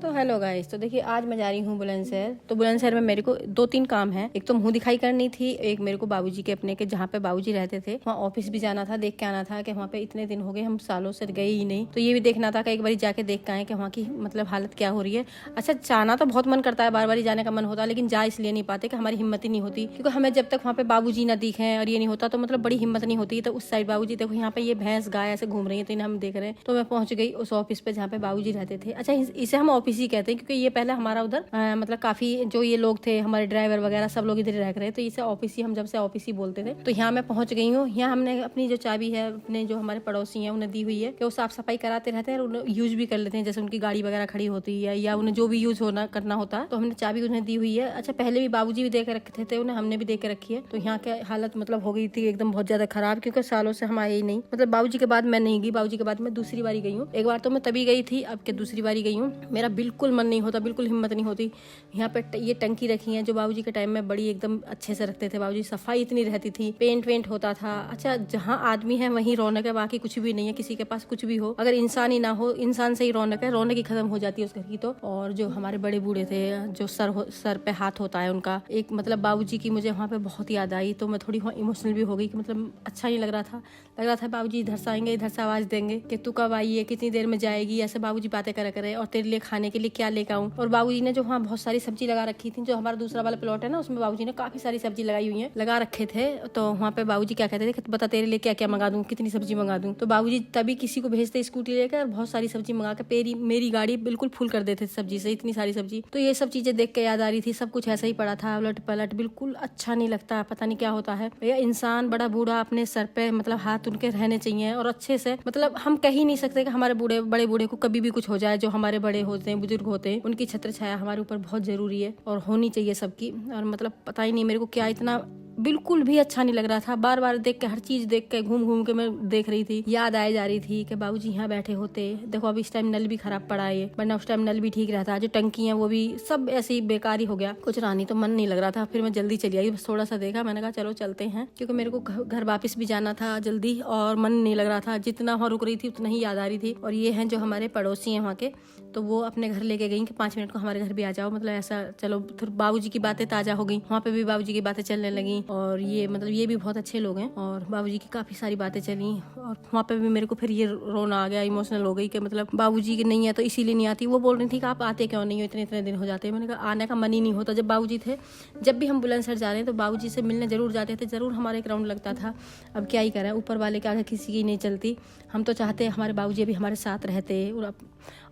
तो hello guys, तो देखिए आज मैं जा रही हूँ बुलंदशहर। तो बुलंदशहर में मेरे को 2-3 काम है। एक तो मुंह दिखाई करनी थी, एक मेरे को बाबूजी के अपने के जहाँ पे बाबूजी रहते थे वहाँ ऑफिस भी जाना था, देख के आना था कि वहाँ पे इतने दिन हो गए हम सालों से गए ही नहीं। तो ये भी देखना था कि एक बार जाके देख के आए कि वहाँ की मतलब हालत क्या हो रही है। अच्छा, जाना तो बहुत मन करता है, बार बार जाने का मन होता है, लेकिन जा इसलिए नहीं पाते कि हमारी हिम्मत ही नहीं होती, क्योंकि हमें जब तक वहाँ पे बाबूजी ना दिखे और ये नहीं होता तो मतलब बड़ी हिम्मत नहीं होती। तो उस साइड बाबूजी देखो यहाँ पे ये भैंस गाय ऐसे घूम रही है, तो इन्हें हम देख रहे हैं। तो मैं पहुंच गई उस ऑफिस पे जहाँ पे बाबूजी रहते थे। अच्छा, इसे हम ऑफिस ही कहते हैं क्योंकि ये पहले हमारा उधर मतलब काफी जो ये लोग थे हमारे ड्राइवर वगैरह सब लोग इधर रह रहे, तो इसे ऑफिस ही हम जब से ऑफिस ही बोलते थे। तो यहाँ मैं पहुंच गई हूँ। यहाँ हमने अपनी जो चाबी है अपने जो हमारे पड़ोसी हैं उन्हें दी हुई है कि वो साफ सफाई कराते रहते हैं और उन्हें यूज भी कर लेते हैं, जैसे उनकी गाड़ी वगैरह खड़ी होती है या उन्हें जो भी यूज होना करना होता है तो हमने चाबी उन्हें दी हुई है। अच्छा, पहले भी बाबूजी भी दे के रखे थे उन्हें हमने भी दे के रखी है। तो यहाँ की हालत मतलब हो गई थी एकदम बहुत ज्यादा खराब, क्योंकि सालों से हम आए ही नहीं। मतलब बाबूजी के बाद मैं नहीं गई, बाबूजी के बाद मैं दूसरी बारी गई हूँ। एक बार तो मैं तभी गई थी, अब के दूसरी बारी गई हूँ। मेरा बिल्कुल मन नहीं होता, बिल्कुल हिम्मत नहीं होती। यहाँ पे ये टंकी रखी है जो बाबूजी के टाइम में बड़ी एकदम अच्छे से रखते थे बाबूजी, सफाई इतनी रहती थी, पेंट वेंट होता था। अच्छा, जहाँ आदमी है वहीं रौनक है, बाकी कुछ भी नहीं है। किसी के पास कुछ भी हो, अगर इंसान ही ना हो, इंसान से ही रौनक है, रौनक ही खत्म हो जाती है उस घर की। तो और जो हमारे बड़े बूढ़े थे जो सर पे हाथ होता है उनका, एक मतलब बाबूजी की मुझे वहाँ पे बहुत याद आई। तो मैं थोड़ी इमोशनल भी हो गई कि मतलब अच्छा नहीं लग रहा था बाबूजी इधर से आएंगे, इधर से आवाज देंगे कि तू कब आई है, कितनी देर में जाएगी, ऐसे बाबूजी बातें करा करे और तेरे लिए खाने के लिए क्या लेकर आऊं। और बाबूजी ने जो वहाँ बहुत सारी सब्जी लगा रखी थी, जो हमारा दूसरा वाला प्लॉट है ना उसमें बाबूजी ने काफी सारी सब्जी लगाई हुई है, लगा रखे थे। तो वहाँ पे बाबूजी क्या कहते थे, बता तेरे लिए क्या क्या मंगा दूं, कितनी सब्जी मंगा दूं। तो बाबूजी तभी किसी को भेजते स्कूटी लेकर, बहुत सारी सब्जी मंगा के मेरी गाड़ी बिल्कुल फुल कर देते सब्जी से, इतनी सारी सब्जी। तो ये सब चीजें देख के याद आ रही थी, सब कुछ ऐसा ही पड़ा था, उलट पलट, बिल्कुल अच्छा नहीं लगता। पता नहीं क्या होता है भैया, इंसान बड़ा बूढ़ा अपने सर पे मतलब हाथ उनके रहने चाहिए और अच्छे से, मतलब हम कह ही नहीं सकते कि हमारे बड़े बूढ़े को कभी भी कुछ हो जाए। जो हमारे बड़े होते हैं, बुजुर्ग होते हैं, उनकी छत्र छाया हमारे ऊपर बहुत जरूरी है और होनी चाहिए सबकी। और मतलब पता ही नहीं मेरे को क्या इतना बिल्कुल भी अच्छा नहीं लग रहा था। बार बार देख के, हर चीज देख के, घूम घूम के मैं देख रही थी, याद आए जा रही थी कि बाबूजी यहाँ बैठे होते। देखो अब इस टाइम नल भी खराब पड़ा है, वरना उस टाइम नल भी ठीक रहता। जो टंकी है वो भी सब ऐसे ही बेकार ही हो गया, कुछ रानी तो मन नहीं लग रहा था। फिर मैं जल्दी चली आई, बस थोड़ा सा देखा, मैंने कहा चलो चलते हैं, क्योंकि मेरे को घर वापस भी जाना था जल्दी और मन नहीं लग रहा था। जितना वहाँ रुक रही थी उतना ही याद आ रही थी। और ये हैं जो हमारे पड़ोसी हैं वहाँ के, तो वो अपने घर लेके गई कि 5 मिनट को हमारे घर भी आ जाओ, मतलब ऐसा। चलो फिर बाबूजी की बातें ताजा हो गई, वहाँ पे भी बाबूजी की बातें चलने लगी। और ये मतलब ये भी बहुत अच्छे लोग हैं और बाबूजी की काफी सारी बातें चली। और वहाँ पे भी मेरे को फिर ये रोना आ गया, इमोशनल हो गई कि मतलब बाबूजी की नहीं है तो इसीलिए नहीं आती। वो बोल रही थी कि आप आते क्यों नहीं हो, इतने इतने दिन हो जाते हैं। मैंने कहा आने का मन ही नहीं होता। जब बाबूजी थे, जब भी हम बुलंदशहर जा रहे हैं तो बाबूजी से मिलने जरूर जाते थे, जरूर हमारा एक राउंड लगता था। अब क्या ही करें, ऊपर वाले के आगे किसी की नहीं चलती। हम तो चाहते हैं हमारे बाबूजी भी हमारे साथ रहते।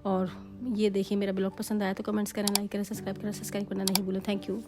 और ये देखिए, मेरा ब्लॉग पसंद आया तो कमेंट्स करें, लाइक करें, सब्सक्राइब करना नहीं भूलें। Thank you.